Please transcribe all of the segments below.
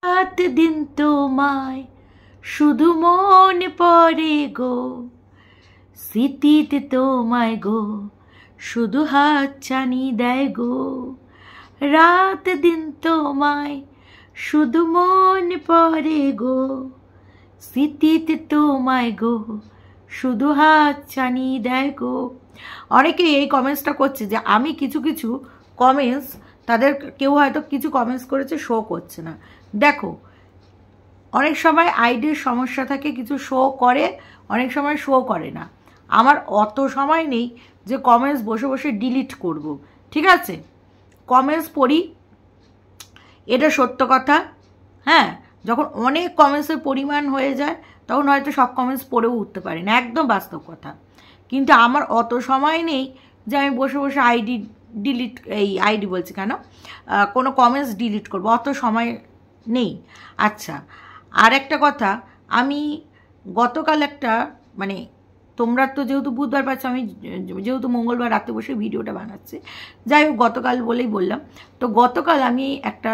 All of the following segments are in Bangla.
রাত দিন তোমায় শুধু মনে পড়ে গো, স্মৃতিতে তোমায় গো শুধু হাত ছানি দেয় গো। রাত দিন তোমায় শুধু মনে পড়ে গো, স্মৃতিতে তোমায় গো শুধু হাত ছানি দেয় গো। অনেকে এই কমেন্টসটা করছে যে আমি কিছু কিছু কমেন্টস, তাদের কেউ হয়তো কিছু কমেন্টস করেছে, শো করছে না। দেখো, অনেক সময় আইডির সমস্যা থাকে, কিছু শো করে, অনেক সময় শো করে না। আমার অত সময় নেই যে কমেন্টস বসে বসে ডিলিট করব, ঠিক আছে? কমেন্টস পড়ি, এটা সত্য কথা। হ্যাঁ, যখন অনেক কমেন্টসের পরিমাণ হয়ে যায় তখন হয়তো সব কমেন্টস পড়েও উঠতে পারি না, একদম বাস্তব কথা। কিন্তু আমার অত সময় নেই যে আমি বসে বসে আইডি বলছি কেন, কোনো কমেন্টস ডিলিট করবো, অত সময় নেই। আচ্ছা, আর একটা কথা, আমি গতকাল একটা মানে তোমরা তো যেহেতু বুধবার পাচ্ছ, আমি যেহেতু মঙ্গলবার রাতে বসে ভিডিওটা বানাচ্ছি, যাই হোক গতকাল বলেই বললাম। তো গতকাল আমি একটা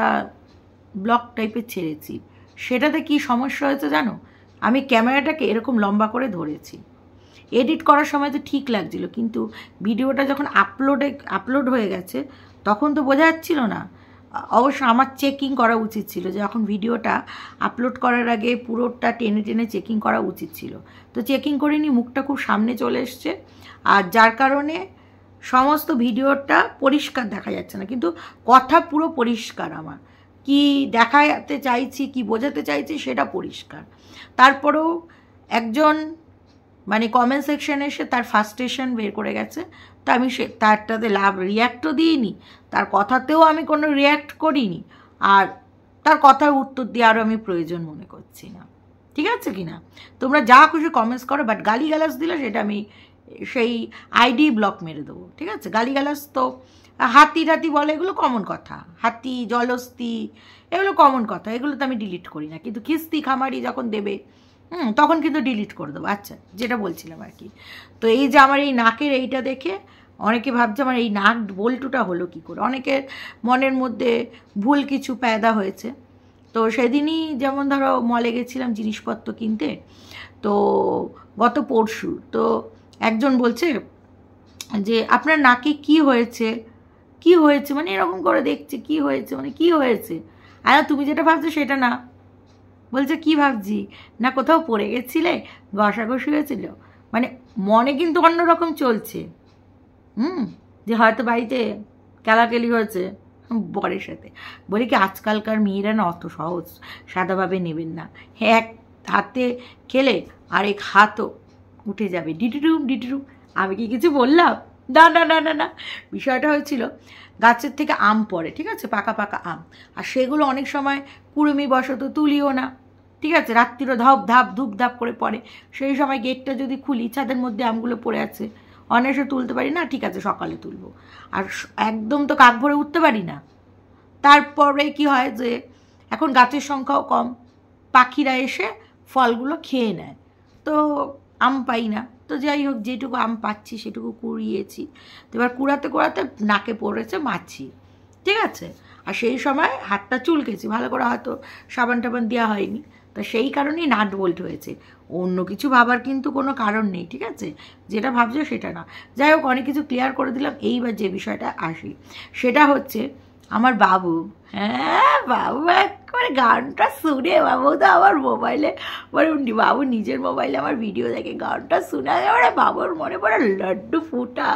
ব্লগ টাইপের ছেড়েছি, সেটাতে কি সমস্যা হয়েছে জানো? আমি ক্যামেরাটাকে এরকম লম্বা করে ধরেছি, এডিট করার সময় তো ঠিক লাগছিল, কিন্তু ভিডিওটা যখন আপলোড হয়ে গেছে তখন তো বোঝা যাচ্ছিল না। অবশ্য আমার চেকিং করা উচিত ছিল, যে যখন ভিডিওটা আপলোড করার আগে পুরোটা টেনে টেনে চেকিং করা উচিত ছিল, তো চেকিং করিনি, মুখটা খুব সামনে চলে এসছে, আর যার কারণে সমস্ত ভিডিওটা পরিষ্কার দেখা যাচ্ছে না, কিন্তু কথা পুরো পরিষ্কার। আমার কি দেখাতে চাইছি, কি বোঝাতে চাইছি সেটা পরিষ্কার। তারপরেও একজন মানে কমেন্ট সেকশনে এসে তার ফার্স্টেশন বের করে গেছে, তো আমি তারটাতে রিয়্যাক্টও দিইনি, তার কথাতেও আমি কোনো রিয়্যাক্ট করিনি, আর তার কথার উত্তর দেওয়ারও আমি প্রয়োজন মনে করছি না। ঠিক আছে কি না? তোমরা যা খুশি কমেন্টস করো, বাট গালিগালাজ দিলে সেটা আমি সেই আইডি ব্লক মেরে দেবো, ঠিক আছে? গালিগালাজ তো হাতি টাতি বলে, এগুলো কমন কথা, হাতি জলস্তি এগুলো কমন কথা, এগুলো তো আমি ডিলিট করি না, কিন্তু খিস্তি খামারি যখন দেবে তখন কিন্তু ডিলিট করে দেবো। আচ্ছা, যেটা বলছিলাম আর কি, তো এই যে আমার এই নাকের এইটা দেখে অনেকে ভাবছে আমার এই নাক বল্টুটা হলো কি করে, অনেকের মনের মধ্যে ভুল কিছু প্যাদা হয়েছে। তো সেদিনই যেমন ধরো মলে গেছিলাম জিনিসপত্র কিনতে, তো গত পরশু, তো একজন বলছে যে আপনার নাকে কি হয়েছে, কি হয়েছে, মানে এরকম করে দেখছে কি হয়েছে, মানে কি হয়েছে, আর তুমি যেটা ভাবছো সেটা না। বলছে কি ভাবছি না, কোথাও পড়ে গেছিলে, ঘষাঘষি হয়েছিল, মানে মনে কিন্তু অন্যরকম চলছে। যে হয়তো বাড়িতে কেলাকেলি হয়েছে বরের সাথে। বলি কি, আজকালকার মেয়েরা না অত সহজ সাদাভাবে নেবেন না, এক হাতে খেলে আরেক হাতও উঠে যাবে, ডিটিরুম ডিটিরুম। আমি কি কিছু বললাম? না না না না না, বিষয়টা হয়েছিল গাছের থেকে আম পড়ে, ঠিক আছে, পাকা পাকা আম, আর সেগুলো অনেক সময় কুড়ুমি বশত তুলিও না, ঠিক আছে, রাত্রিরও ধপ ধাপ ধূপ ধাপ করে পড়ে, সেই সময় গেটটা যদি খুলি ছাদের মধ্যে আমগুলো পড়ে আছে, অনায়াসে তুলতে পারি না, ঠিক আছে সকালে তুলবো, আর একদম তো কাক ভরে উঠতে পারি না। তারপরে কি হয় যে এখন গাছের সংখ্যাও কম, পাখিরা এসে ফলগুলো খেয়ে নেয়, তো আম পাই না। তো যাই হোক, যেটুকু আম পাচ্ছি সেটুকু কুড়িয়েছি, তো এবার কুড়াতে কুড়াতে নাকে পড়েছে মাছি, ঠিক আছে, আর সেই সময় হাতটা চুলকেছি, ভালো করে হয়তো সাবান টাবান দেওয়া হয়নি, তো সেই কারণেই নাট বোল্ট হয়েছে, অন্য কিছু ভাবার কিন্তু কোনো কারণ নেই, ঠিক আছে? যেটা ভাবছো সেটা না। যাই হোক, অনেক কিছু ক্লিয়ার করে দিলাম। এইবার যে বিষয়টা আসি, সেটা হচ্ছে আমার বাবু। হ্যাঁ, বাবু একবারে গানটা শুনে, বাবু তো আমার মোবাইলে মানে বাবু নিজের মোবাইলে আমার ভিডিও দেখে, গানটা শুনে এবারে বাবুর মনে পড়ে লাড্ডু ফুটা,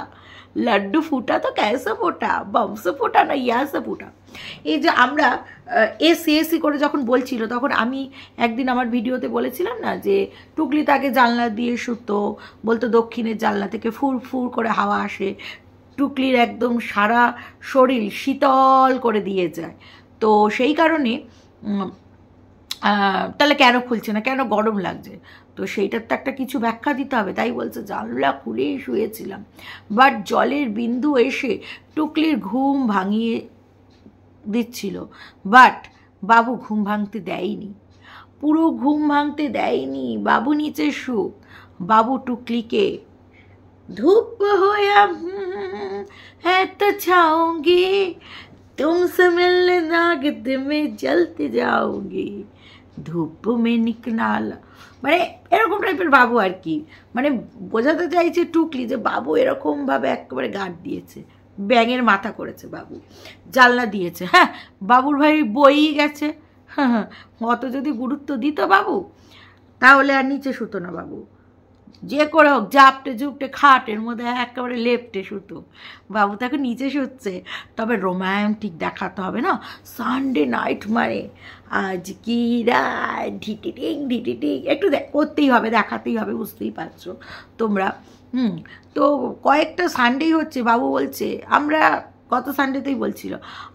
লাড্ডু ফুটা তো ক্যাসে ফোটা, বমসে ফোটা না ইয়াসে ফোটা। এই যে আমরা এসি করে যখন বলছিল, তখন আমি একদিন আমার ভিডিওতে বলেছিলাম না যে টুকলি তাকে জানলা দিয়ে শুতো, বলতো দক্ষিণের জানলা থেকে ফুর ফুর করে হাওয়া আসে, টুকলির একদম সারা শরীর শীতল করে দিয়ে যায়। তো সেই কারণে তাহলে কেন খুলছে না, কেন গরম লাগছে, তো সেইটার তো একটা কিছু ব্যাখ্যা দিতে হবে, তাই বলছে জানলা খুলেই শুয়েছিলাম, বাট জলের বিন্দু এসে টুকলির ঘুম ভাঙিয়ে দিচ্ছিল, বাট বাবু ঘুম ভাঙতে দেয়নি, পুরো ঘুম ভাঙতে দেয়নি, বাবু নিচে শুক, বাবু টুকলিকে धूप होया है तो छाऊंगी, तुमसे मिलने नागत में जलते जाओगी ধূপ মে নিকনালা, মানে এরকম টাইপের বাবু আর কি। মানে বোঝাতে চাইছে টুকলি যে বাবু এরকমভাবে একেবারে গার্ড দিয়েছে, ব্যাঙের মাথা করেছে বাবু, জানলা দিয়েছে। হ্যাঁ, বাবুর ভাই বই গেছে। হ্যাঁ, অত যদি গুরুত্ব দিত বাবু তাহলে আর নিচে শুতো না বাবু, যে করে হোক জাপটে জুপটে খাটের মধ্যে একেবারে লেপটে শুতো। বাবু তাকে নিচে শুচ্ছে, তবে রোম্যান্টিক দেখাতে হবে না, সানডে নাইট মানে আজ কি রাত, ঢিটিটিং ঢিটিটিং একটু করতেই হবে, দেখাতেই হবে, বুঝতেই পারছো তোমরা। তো কয়েকটা সানডেই হচ্ছে, বাবু বলছে আমরা গত সানডেতেই বলছিল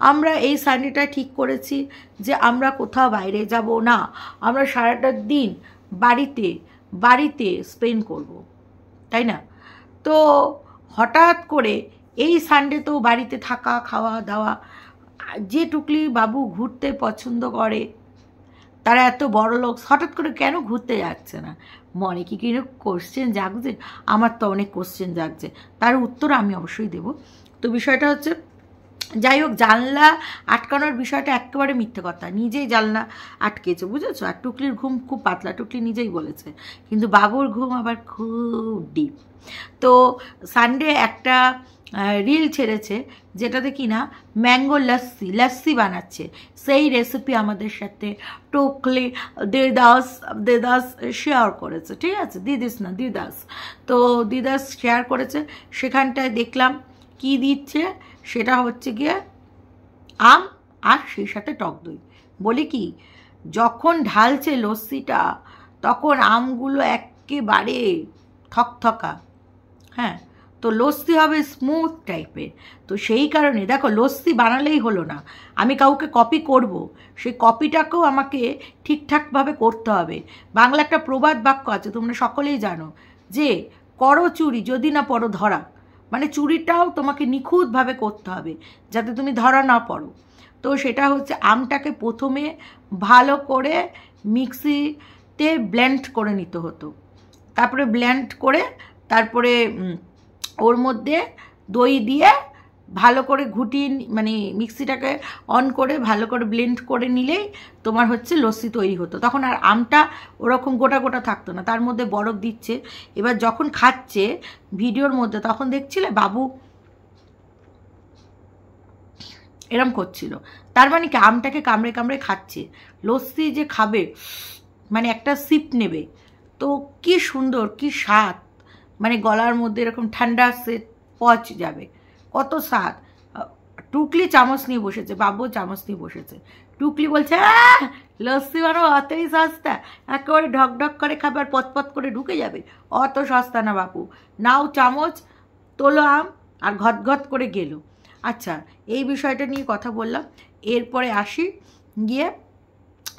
আমরা এই সানডেটা ঠিক করেছি যে আমরা কোথাও বাইরে যাব না, আমরা সারাটা দিন বাড়িতে বাড়িতে স্পেন্ড করব, তাই না? তো হঠাৎ করে এই সানডে তো বাড়িতে থাকা, খাওয়া দাওয়া, যে টুকলি বাবু ঘুরতে পছন্দ করে তারা এত বড় লোক, হঠাৎ করে কেন ঘুরতে যাচ্ছে না? মনে কি কিনো কোশ্চেন জাগছে? আমার তো অনেক কোশ্চেন জাগছে, তার উত্তর আমি অবশ্যই দেব। তো বিষয়টা হচ্ছে, যাই হোক, জানলা আটকানোর বিষয়টা একেবারে মিথ্যে কথা, নিজেই জানলা আটকেছে, বুঝেছো? আর টুকলির ঘুম খুব পাতলা, টুকলি নিজেই বলেছে, কিন্তু বাবুর ঘুম আবার খুব ডিপ। তো সানডে একটা রিল ছেড়েছে যেটাতে কি না ম্যাঙ্গো লস্যি বানাচ্ছে, সেই রেসিপি আমাদের সাথে টুকলি দিদাস শেয়ার করেছে, ঠিক আছে? দিদাস। তো দিদাস শেয়ার করেছে, সেখানটায় দেখলাম কি দিচ্ছে, সেটা হচ্ছে গিয়ে আম আর সেই সাথে টক দই। বলি কি, যখন ঢালছে লস্যিটা তখন আমগুলো একেবারে থকথকা, হ্যাঁ, তো লস্যি হবে স্মুথ টাইপের। তো সেই কারণে দেখো, লস্যি বানালেই হলো না, আমি কাউকে কপি করব, সেই কপিটাকেও আমাকে ঠিকঠাকভাবে করতে হবে। বাংলা একটা প্রবাদ বাক্য আছে, তোমরা সকলেই জানো, যে করো চুরি যদি না পড়ো ধরা, মানে চুরিটাও তোমাকে নিখুঁতভাবে করতে হবে যাতে তুমি ধরা না পড়ো। তো সেটা হচ্ছে আমটাকে প্রথমে ভালো করে মিক্সিতে ব্লেন্ড করে নিতে হতো, তারপরে ব্লেন্ড করে তারপরে ওর মধ্যে দই দিয়ে ভালো করে ঘুটিয়ে, মানে মিক্সিটাকে অন করে ভালো করে ব্লেন্ড করে নিলেই তোমার হচ্ছে লস্যি তৈরি হতো। তখন আর আমটা ওরকম গোটা গোটা থাকতো না, তার মধ্যে বরফ দিচ্ছে। এবার যখন খাচ্ছে ভিডিওর মধ্যে, তখন দেখছিলে বাবু এরম করছিল, তার মানে কি আমটাকে কামড়ে কামড়ে খাচ্ছে। লস্যি যে খাবে, মানে একটা সিপ নেবে, তো কি সুন্দর, কি স্বাদ, মানে গলার মধ্যে এরকম ঠান্ডা সে পচ যাবে, কত স্বাদ। টুকলি চামচ নিয়ে বসেছে, বাবু চামচ নিয়ে বসেছে। টুকলি বলছে লস্যি বানাবো অতই সস্তা, একেবারে ঢক ঢক করে খাবে আর পথ করে ঢুকে যাবে, অত সস্তা না বাপু, নাও চামচ, তোলো আম, আর ঘট করে গেল। আচ্ছা, এই বিষয়টা নিয়ে কথা বললাম। এরপরে আসি গিয়ে,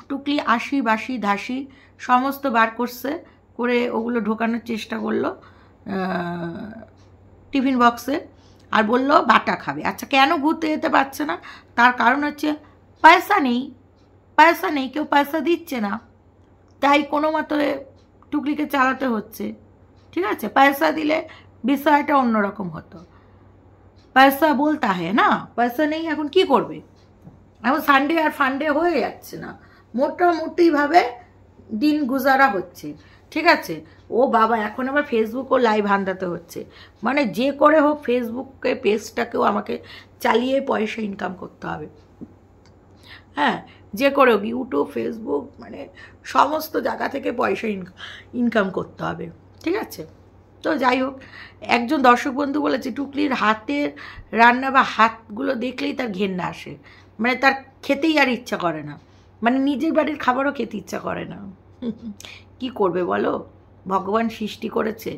টুকলি আশি বাসি ধাসি সমস্ত বার করছে, করে ওগুলো ঢোকানোর চেষ্টা করলো টিফিন বক্সে, আর বললো বাটা খাবে। আচ্ছা, কেন ঘুরতে যেতে পারছে না? তার কারণ হচ্ছে পয়সা নেই, কেউ পয়সা দিচ্ছে না, তাই কোনো মতে টুকলিকে চালাতে হচ্ছে, ঠিক আছে? পয়সা দিলে বিষয়টা অন্যরকম হতো, পয়সা বলতা হ্যাঁ না, পয়সা নেই, এখন কি করবে? এখন সানডে আর ফান্ডে হয়ে যাচ্ছে না, মোটামুটিভাবে দিন গুজারা হচ্ছে, ঠিক আছে? ও বাবা, এখন আবার ফেসবুক ও লাইভ আনতে হচ্ছে, মানে যে করে হোক ফেসবুকে পেজটাকেও আমাকে চালিয়ে পয়সা ইনকাম করতে হবে। হ্যাঁ, যে করে হোক ইউটিউব, ফেসবুক, মানে সমস্ত জায়গা থেকে পয়সা ইনকাম করতে হবে, ঠিক আছে? তো যাই হোক, একজন দর্শক বন্ধু বলেছে টুকলির হাতের রান্না বা হাতগুলো দেখলেই তার ঘেন্না আসে, মানে তার খেতেই আর ইচ্ছা করে না, মানে নিজের বাড়ির খাবারও খেতে ইচ্ছা করে না। কি করবে বলো, ভগবান সৃষ্টি করেছে।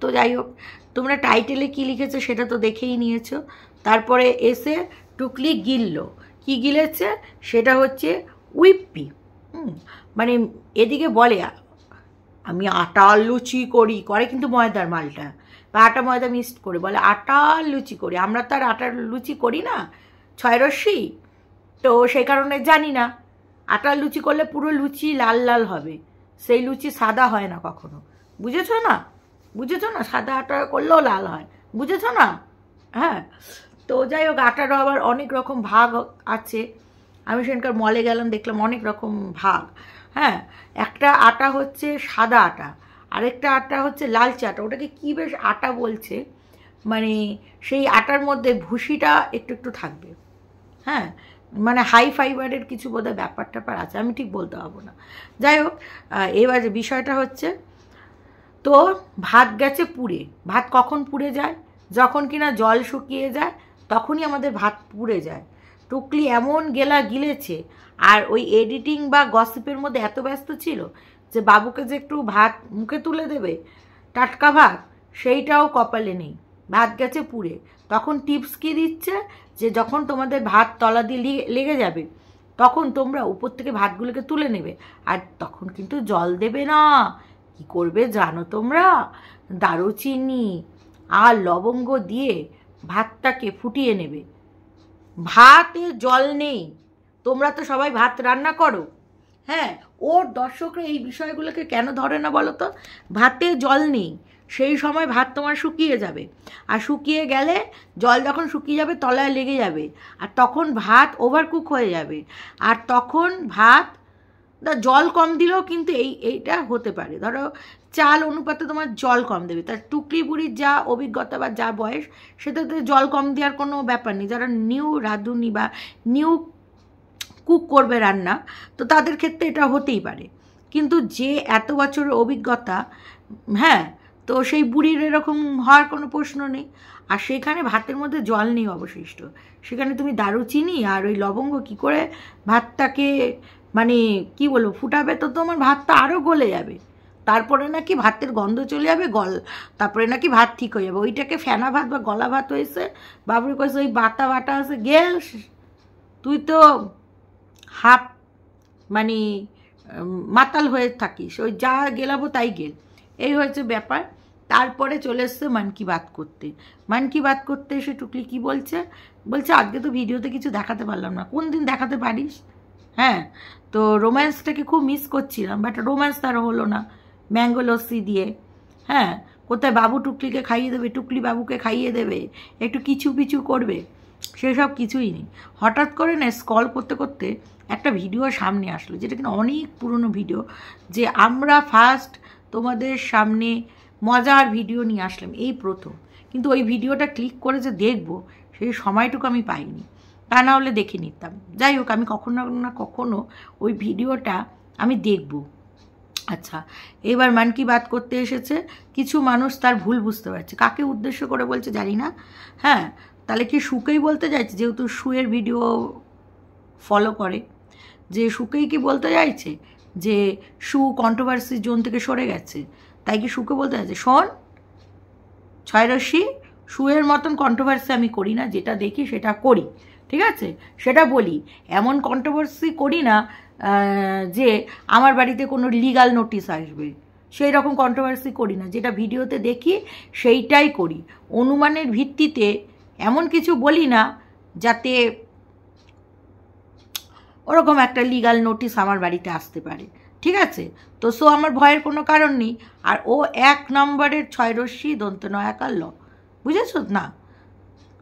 তো যাই হোক, তোমরা টাইটেলে কি লিখেছো সেটা তো দেখেই নিয়েছো। তারপরে এসে টুকলি গিলল, কি গিলেছে সেটা হচ্ছে উইপ্পি। মানে এদিকে বলে আমি আটার লুচি করি, করে কিন্তু ময়দার মালটা, বা আটা ময়দা মিক্সড করে বলে আটার লুচি করি। আমরা তো আর আটার লুচি করি না, ছয় রশ্মি, তো সেই কারণে জানি না। আটার লুচি করলে পুরো লুচি লাল লাল হবে, সেই লুচি সাদা হয় না কখনো, বুঝেছো না? সাদা আটা করলেও লাল হয়, বুঝেছো না? হ্যাঁ, তো যাই হোক, আটারও আবার অনেক রকম ভাগ আছে। আমি সেখানকার মলে গেলাম, দেখলাম অনেক রকম ভাগ। হ্যাঁ, একটা আটা হচ্ছে সাদা আটা, আরেকটা আটা হচ্ছে লালচে আটা। ওটাকে কী বেশ আটা বলছে, মানে সেই আটার মধ্যে ভুসিটা একটু একটু থাকবে। হ্যাঁ, মানে হাই ফাইবারের কিছু বোধহয় ব্যাপার ট্যাপার আছে, আমি ঠিক বলতে পারবো না। যাই হোক, এবার যে বিষয়টা হচ্ছে, তো ভাত গেছে পুড়ে। ভাত কখন পুড়ে যায়? যখন কিনা জল শুকিয়ে যায় তখনই আমাদের ভাত পুড়ে যায়। টুকলি এমন গেলা গিলেছে, আর ওই এডিটিং বা গসিপের মধ্যে এত ব্যস্ত ছিল যে বাবুকে যে একটু ভাত মুখে তুলে দেবে টাটকা ভাত, সেইটাও কপালে নেই। ভাত গেছে পুড়ে। তখন টিপস কি দিচ্ছে, যে যখন তোমাদের ভাত তলা দিয়ে লেগে যাবে তখন তোমরা উপর থেকে ভাতগুলোকে তুলে নেবে, আর তখন কিন্তু জল দেবে না। কি করবে জানো তোমরা? দারুচিনি আর লবঙ্গ দিয়ে ভাতটাকে ফুটিয়ে নেবে। ভাতে জল নেই, তোমরা তো সবাই ভাত রান্না করো। হ্যাঁ, ওর দর্শকরা এই বিষয়গুলোকে কেন ধরে না বলো তো? ভাতে জল নেই, সেই সময় ভাত তোমার শুকিয়ে যাবে, আর শুকিয়ে গেলে জল যখন শুকিয়ে যাবে তলায় লেগে যাবে, আর তখন ভাত ওভারকুক হয়ে যাবে, আর তখন ভাত জল কম দিলেও কিন্তু এইটা হতে পারে। ধরো চাল অনুপাতে তোমার জল কম দেবে, তার টুকলি বুড়ির যা অভিজ্ঞতা বা যা বয়স, সেটাতে জল কম দেওয়ার কোনো ব্যাপার নেই। যারা নিউ রাঁধুনি বা নিউ কুক করবে রান্না, তো তাদের ক্ষেত্রে এটা হতেই পারে। কিন্তু যে এত বছরের অভিজ্ঞতা, হ্যাঁ, তো সেই বুড়ির এরকম হওয়ার কোনো প্রশ্ন নেই। আর সেখানে ভাতের মধ্যে জল নেই অবশিষ্ট, সেখানে তুমি দারুচিনি আর ওই লবঙ্গ কি করে ভাতটাকে মানে কি বলবো ফুটাবে, তো তোমার ভাতটা আরও গলে যাবে। তারপরে নাকি ভাতের গন্ধ চলে যাবে, তারপরে নাকি ভাত ঠিক হয়ে যাবে। ওইটাকে ফেনা ভাত বা গলা ভাত হয়েছে। বাবুর কয়েছে ওই বাটা বাটা আছে, গেল তুই তো হাফ মানে মাতাল হয়ে থাকিস, ওই যা গেলাবো তাই গেল, এই হয়েছে ব্যাপার। তারপরে চলে এসছে মন কি বাত করতে। মন কি বাত করতে এসে টুকলি কি বলছে, আজকে তো ভিডিওতে কিছু দেখাতে পারলাম না। কোন দিন দেখাতে পারিস? হ্যাঁ, তো রোম্যান্সটাকে খুব মিস করছিলাম, বাট রোম্যান্স তার হলো না ম্যাঙ্গো লস্যি দিয়ে। হ্যাঁ, কোথায় বাবু টুকলিকে খাইয়ে দেবে, টুকলি বাবুকে খাইয়ে দেবে, একটু কিছু পিছু করবে, সেসব কিছুই নেই। হঠাৎ করে না স্ক্রল করতে করতে একটা ভিডিও সামনে আসলো, যেটা কিনা অনেক পুরনো ভিডিও, যে আমরা ফার্স্ট তোমাদের সামনে মজার ভিডিও নিয়ে আসলাম এই প্রথম। কিন্তু ওই ভিডিওটা ক্লিক করে যে দেখবো, সেই সময়টুকু আমি পাইনি, তা না হলে দেখে নিতাম। যাই হোক, আমি কখনো না কখনো ওই ভিডিওটা আমি দেখব। আচ্ছা, এবার মন কি বাত করতে এসেছে, কিছু মানুষ তার ভুল বুঝতে পারছে, কাকে উদ্দেশ্য করে বলছে জানি না। হ্যাঁ, তাহলে কি সুকেই বলতে চাইছে, যেহেতু শুয়ের ভিডিও ফলো করে, যে সুকেই কি বলতে চাইছে যে সু কন্ট্রোভার্সি জোন থেকে সরে গেছে, তাই কি সুকে বলতে চাইছে শোন ছয়রশ্মি, শুয়ের মতন কন্ট্রোভার্সি আমি করি না, যেটা দেখি সেটা করি, ঠিক আছে, সেটা বলি। এমন কন্ট্রোভার্সি করি না যে আমার বাড়িতে কোনো লিগাল নোটিশ আসবে, সেই রকম কন্ট্রোভার্সি করি না। যেটা ভিডিওতে দেখি সেইটাই করি, অনুমানের ভিত্তিতে এমন কিছু বলি না যাতে ওরকম একটা লিগাল নোটিশ আমার বাড়িতে আসতে পারে, ঠিক আছে। তো সো আমার ভয়ের কোনো কারণ নেই। আর ও 1 নম্বরের ছয়রশ্মি দন্ত নয়াকার ল, বুঝেছো না?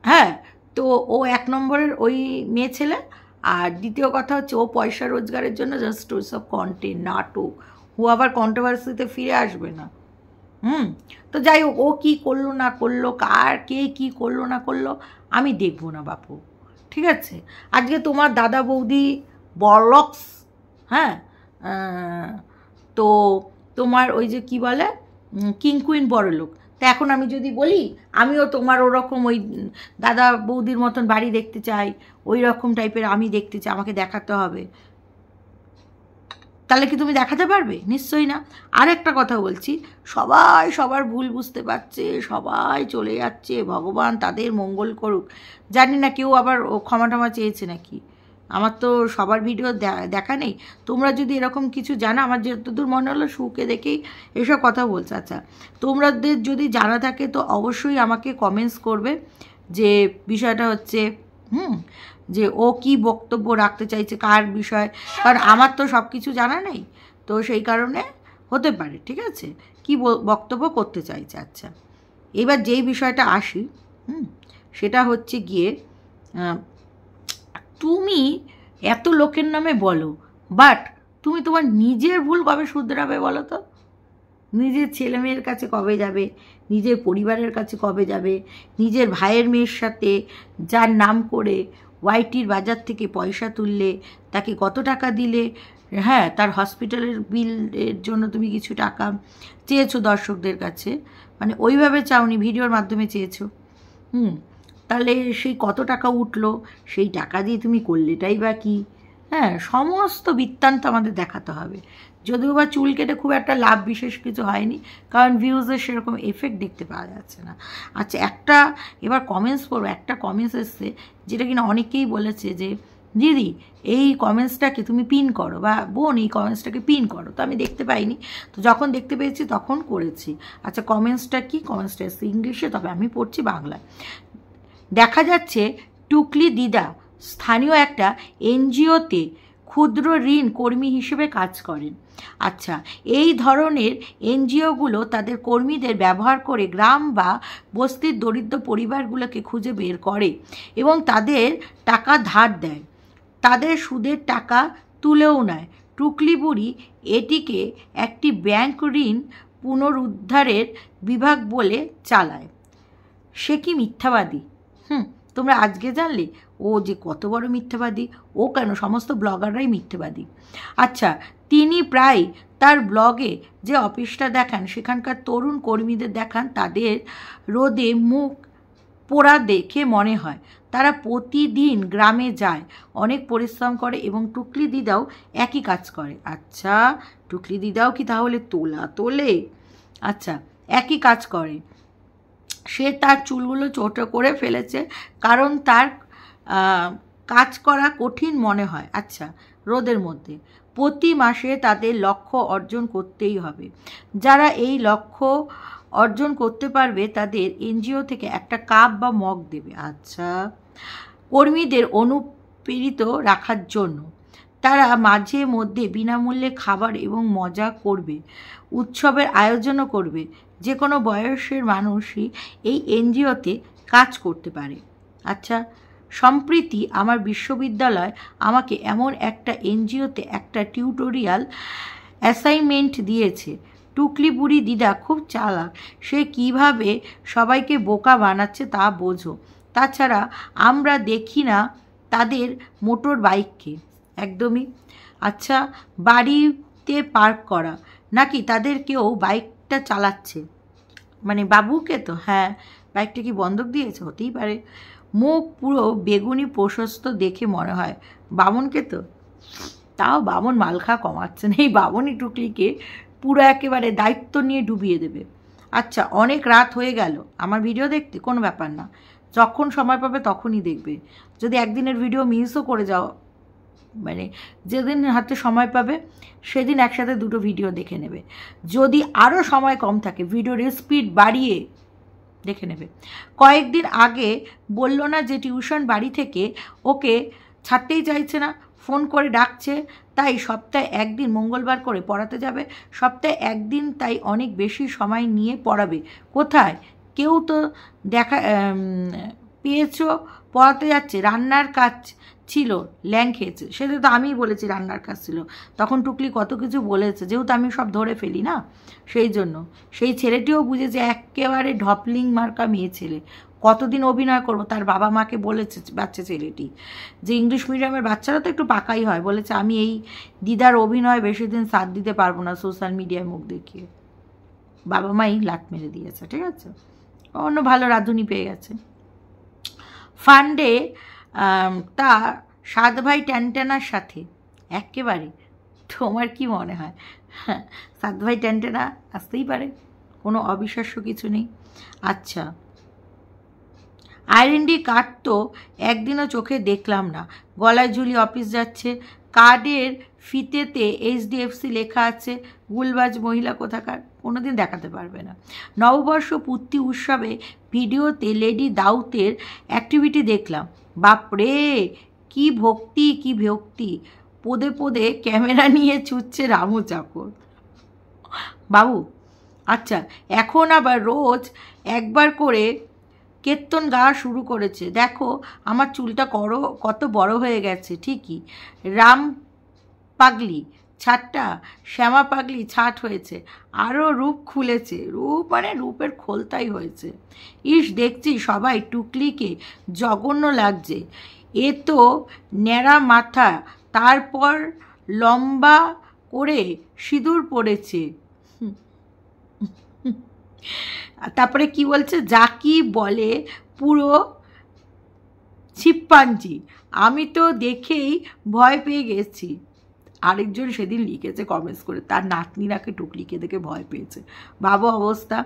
হ্যাঁ, তো ও 1 নম্বরের ওই মেয়ে ছেলে। আর দ্বিতীয় কথা হচ্ছে, ও পয়সা রোজগারের জন্য জাস্ট ওই সব কন্টেন্ট নাটক, ও আবার কন্ট্রোভার্সিতে ফিরে আসবে না। তো যাই হোক, ও কী করলো না করলো, কার কে কী করলো না করলো আমি দেখবো না বাপু, ঠিক আছে। আজকে তোমার দাদা বৌদি বড়লক্স, হ্যাঁ, তো তোমার ওই যে কি বলে কিং কুইন বড়লোক, তো এখন আমি যদি বলি আমিও তোমার ওরকম ওই দাদা বৌদির মতন বাড়ি দেখতে চাই, ওই রকম টাইপের আমি দেখতে চাই, আমাকে দেখাতে হবে, তাহলে কি তুমি দেখাতে পারবে? নিশ্চয়ই না। আর একটা কথা বলছি, সবাই সবার ভুল বুঝতে পারছে, সবাই চলে যাচ্ছে, ভগবান তাদের মঙ্গল করুক। জানি না কেউ আবার ক্ষমা টমা চেয়েছে নাকি, আমার তো সবার ভিডিও দেখা নেই। তোমরা যদি এরকম কিছু জানো, আমার যতদূর মনে হলো সুকে দেখেই এসব কথা বলছে। আচ্ছা, তোমাদের যদি জানা থাকে তো অবশ্যই আমাকে কমেন্টস করবে, যে বিষয়টা হচ্ছে যে ও কি বক্তব্য রাখতে চাইছে কার বিষয়, কারণ আমার তো সব কিছু জানা নেই, তো সেই কারণে হতে পারে, ঠিক আছে, কি বক্তব্য করতে চাইছে। আচ্ছা, এবার যেই বিষয়টা আসি, সেটা হচ্ছে গিয়ে তুমি এত লোকের নামে বলো, বাট তুমি তোমার নিজের ভুল কবে শুধরাবে বলো তো? নিজের ছেলে মেয়ের কাছে কবে যাবে, নিজের পরিবারের কাছে কবে যাবে, নিজের ভাইয়ের মেয়ের সাথে যার নাম করে ওয়াইটির বাজার থেকে পয়সা তুললে, তাকে কত টাকা দিলে, হ্যাঁ তার হসপিটালের বিলের জন্য তুমি কিছু টাকা চেয়েছো দর্শকদের কাছে, মানে ওইভাবে চাওনি, ভিডিওর মাধ্যমে চেয়েছো, তাহলে সেই কত টাকা উঠলো, সেই টাকা দিয়ে তুমি করলেটাই বা কি? হ্যাঁ, সমস্ত বৃত্তান্ত আমাদের দেখাতে হবে। যদিও বা চুল কেটে খুব একটা লাভ বিশেষ কিছু হয়নি, কারণ ভিউজের সেরকম এফেক্ট দেখতে পাওয়া যাচ্ছে না। আচ্ছা, একটা এবার কমেন্টস পড়বো, একটা কমেন্টস এসছে যেটা কিনা অনেকেই বলেছে যে দিদি এই কমেন্টসটাকে তুমি পিন করো, বা বোন এই কমেন্টসটাকে পিন করো। তো আমি দেখতে পাইনি, তো যখন দেখতে পেয়েছি তখন করেছি। আচ্ছা, কমেন্টসটা কি? কমেন্টসটা এসছে ইংলিশে, তবে আমি পড়ছি বাংলায়। দেখা যাচ্ছে টুকলি দিদা স্থানীয় একটা এনজিওতে ক্ষুদ্র ঋণ কর্মী হিসেবে কাজ করেন। আচ্ছা, এই ধরনের এনজিওগুলো তাদের কর্মীদের ব্যবহার করে গ্রাম বা বস্তির দরিদ্র পরিবারগুলোকে খুঁজে বের করে এবং তাদের টাকা ধার দেয়, তাদের সুদের টাকা তুলেও নেয়। টুকলি বুড়ি এটিকে একটি ব্যাংক ঋণ পুনরুদ্ধারের বিভাগ বলে চালায়। সে কি মিথ্যাবাদী? তোমরা আজকে জানলে ও যে কত বড় মিথ্যাবাদী। ও কেন, সমস্ত ব্লগাররাই মিথ্যাবাদী। আচ্ছা, তিনি প্রায় তার ব্লগে যে অফিসটা দেখান, সেখানকার তরুণ কর্মীদের দেখান, তাদের রোদে মুখ পোড়া দেখে মনে হয় তারা প্রতিদিন গ্রামে যায়, অনেক পরিশ্রম করে এবং টুকলি দিদাও একই কাজ করে। আচ্ছা, টুকলি দিদাও কি তাহলে তোলে? আচ্ছা, একই কাজ করে। সে তার চুলগুলো ছোটো করে ফেলেছে কারণ তার কাজ করা কঠিন মনে হয়। আচ্ছা, রোদের মধ্যে প্রতি মাসে তাদের লক্ষ্য অর্জন করতেই হবে। যারা এই লক্ষ্য অর্জন করতে পারবে তাদের এনজিও থেকে একটা কাপ বা মগ দেবে। আচ্ছা, কর্মীদের অনুপ্রেরিত রাখার জন্য তারা মাঝে মধ্যে বিনামূল্যে খাবার এবং মজা করবে, উৎসবের আয়োজনও করবে। যে কোনো বয়সের মানুষই এই এনজিওতে কাজ করতে পারে। আচ্ছা, সম্প্রতি আমার বিশ্ববিদ্যালয় আমাকে এমন একটা এনজিওতে একটা টিউটোরিয়াল অ্যাসাইনমেন্ট দিয়েছে। টুকলি বুড়ি দিদা খুব চালাক, সে কিভাবে সবাইকে বোকা বানাচ্ছে তা বোঝো। তাছাড়া আমরা দেখি না তাদের মোটর বাইককে, একদমই। আচ্ছা, বাড়িতে পার্ক করা নাকি তাদের কেউ বাইকটা চালাচ্ছে, মানে বাবুকে? তো হ্যাঁ, বাইকটা কি বন্ধক দিয়েছে? হতেই পারে। মুখ পুরো বেগুনি প্রশস্ত দেখে মনে হয় বামনকে। তো তাও বামন মালখা কমাচ্ছে না, এই বামনই টুকলিকে পুরো একেবারে দায়িত্ব নিয়ে ডুবিয়ে দেবে। আচ্ছা, অনেক রাত হয়ে গেল আমার ভিডিও দেখতে, কোনো ব্যাপার না, যখন সময় পাবে তখনই দেখবে। যদি একদিনের ভিডিও মিসও করে যাও, মানে যেদিন হাতে সময় পাবে সেদিন একসাথে দুটো ভিডিও দেখে নেবে। যদি আরও সময় কম থাকে ভিডিওর স্পিড বাড়িয়ে দেখে নেবে। কয়েকদিন আগে বলল না যে টিউশন বাড়ি থেকে ওকে ছাড়তেই চাইছে না, ফোন করে ডাকছে, তাই সপ্তাহে একদিন মঙ্গলবার করে পড়াতে যাবে। সপ্তাহে একদিন, তাই অনেক বেশি সময় নিয়ে পড়াবে। কোথায়? কেউ তো দেখা পেয়েছো পড়াতে যাচ্ছে, রান্নার কাজ ছিল, ল্যাং খেয়েছে। সেটা তো আমিই বলেছি রান্নার কাজ ছিল, তখন টুকলি কত কিছু বলেছে, যেহেতু আমি সব ধরে ফেলি না, সেই জন্য। সেই ছেলেটিও বুঝেছে একেবারে ঢপলিং মার্কা মেয়ে ছেলে, কতদিন অভিনয় করবো। তার বাবা মাকে বলেছে বাচ্চা ছেলেটি যে ইংলিশ মিডিয়ামের বাচ্চারা তো একটু পাকাই হয়, বলেছে আমি এই দিদার অভিনয় বেশি দিন সাথ দিতে পারবো না সোশ্যাল মিডিয়ায় মুখ দেখিয়ে। বাবা মাই লাট মেরে দিয়েছে, ঠিক আছে, অন্য ভালো রাঁধুনি পেয়ে গেছে। ফান্ডে তা সাত ভাই ট্যানটেনার সাথে একেবারে, তোমার কি মনে হয়? সাত ভাই ট্যানটেনা আসতেই পারে, কোনো অবিশ্বাস্য কিছু নেই। আচ্ছা, আইডেন্টি কার্ড তো একদিনও চোখে দেখলাম না, গলায় ঝুলি অফিস যাচ্ছে, কার্ডের ফিতেতে HDFC লেখা আছে, গুলবাজ মহিলা কোথাকার, কোনোদিন দেখাতে পারবে না। নববর্ষ পূর্তি উৎসবে ভিডিওতে লেডি দাউতের অ্যাক্টিভিটি দেখলাম, বাপরে কি ভক্তি, কি ভক্তি, পদে পদে ক্যামেরা নিয়ে ছুটছে রামু চাকর বাবু। আচ্ছা, এখন আবার রোজ একবার করে কীর্তন গাওয়া শুরু করেছে। দেখো আমার চুলটা কত বড় হয়ে গেছে। ঠিকই, রাম পাগলি ছাটটা শ্যামা পাগলি ছাট হয়েছে, আরও রূপ খুলেছে। রূপ মানে রূপের খোলতাই হয়েছে। ইস, দেখছি সবাই টুকলিকে জঘন্য লাগছে। এ তো ন্যাড়া মাথা, তারপর লম্বা করে সিঁদুর পড়েছে। তারপরে কি বলছে, জাকি বলে পুরো ছিপ্পাঞ্জি। আমি তো দেখেই ভয় পেয়ে গেছি। আরেকজন সেদিন লিখেছে কমেন্টস করে, তার নাতনি নাকি টুকলিকে দেখে ভয় পেয়েছে। ভাবো অবস্থা।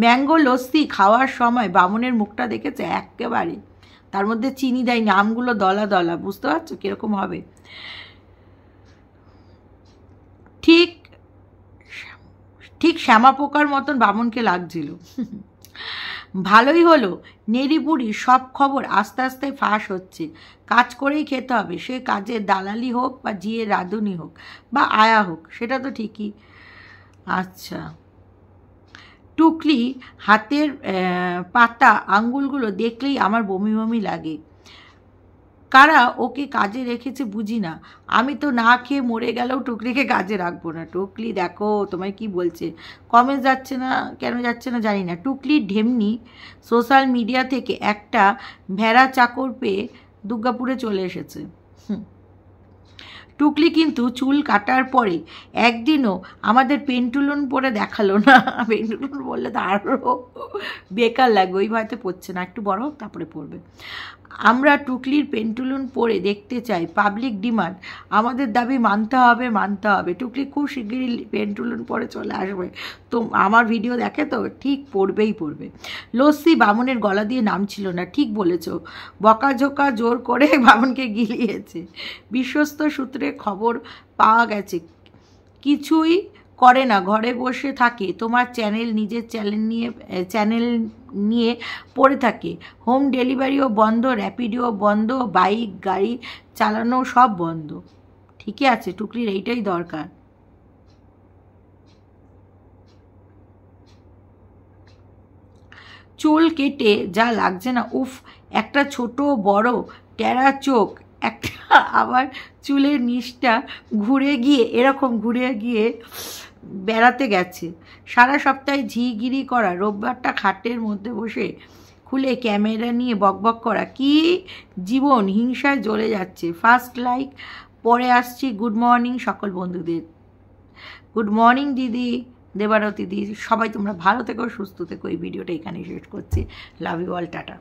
ম্যাঙ্গো লস্যি খাওয়ার সময় বামুনের মুখটা দেখেছে একেবারে, তার মধ্যে চিনি দেয়, নামগুলো দলা দলা, বুঝতে পারছো কীরকম হবে। ঠিক ঠিক শ্যামা পোকার মতন বামুনকে লাগছিল। ভালোই হলো, নেড়িবুড়ি সব খবর আস্তে আস্তে ফাঁস হচ্ছে। কাজ করেই খেতে হবে, সে কাজের দালালি হোক বা জিয়ে রাঁধুনি হোক বা আয়া হোক, সেটা তো ঠিকই। আচ্ছা, টুকলি হাতের পাতা আঙ্গুলগুলো দেখলেই আমার বমি বমি লাগে। কারা ওকে কাজে রেখেছে বুঝি না। আমি তো না খেয়ে মরে গেলেও টুকলিকে কাজে রাখবো না। টুকলি দেখো তোমায় কি বলছে, কমে যাচ্ছে না, কেন যাচ্ছে না জানি না। টুকলির ঢেমনি সোশ্যাল মিডিয়া থেকে একটা ভেড়া চাকর পেয়ে দুর্গাপুরে চলে এসেছে। টুকলি কিন্তু চুল কাটার পরে একদিনও আমাদের পেন্টুলন পরে দেখালো না। পেন্টুলন বললে তো আরও বেকার লাগবে, ওই ভয়তে পড়ছে না, একটু বড় হোক তারপরে পড়বে। আমরা টুকলির পেন্টুলন পরে দেখতে চাই, পাবলিক ডিমান্ড, আমাদের দাবি মানতে হবে। টুকলি খুব শিগগিরই পেন্টুলন পরে চলে আসবে। তো আমার ভিডিও দেখে তো ঠিক পড়বে। লস্যি বামুনের গলা দিয়ে নামছিল না, ঠিক বলেছ। বকাঝোকা জোর করে বামুনকে গিলিয়েছে। বিশ্বস্ত সূত্রে খবর পাওয়া গেছে কিছুই করে না, ঘরে বসে থাকে, তোমার নিজের চ্যানেল নিয়ে পড়ে থাকে। হোম ডেলিভারিও বন্ধ, র্যাপিডো বন্ধ, বাইক গাড়ি চালানো সব বন্ধ। ঠিকই আছে, টুকলির এইটাই দরকার। চুল কেটে যা লাগছে না, উফ, একটা ছোট বড় টেরা চোখ, একটা আবার চুলের নিচটা এরকম ঘুরে গিয়ে বেড়াতে গেছে। সারা সপ্তাহে ঝিগিরি করা, রোববারটা খাটের মধ্যে বসে খুলে ক্যামেরা নিয়ে বকবক করা, কি জীবন হিংসায় জ্বলে যাচ্ছে। ফার্স্ট লাইক পরে আসছি। গুড মর্নিং সকল বন্ধুদের। গুড মর্নিং দিদি, দেবারতী দিদি, সবাই তোমরা ভালো থেকো, সুস্থ থেকো। এই ভিডিওটা এখানেই শেষ করছি। Love you all, tata.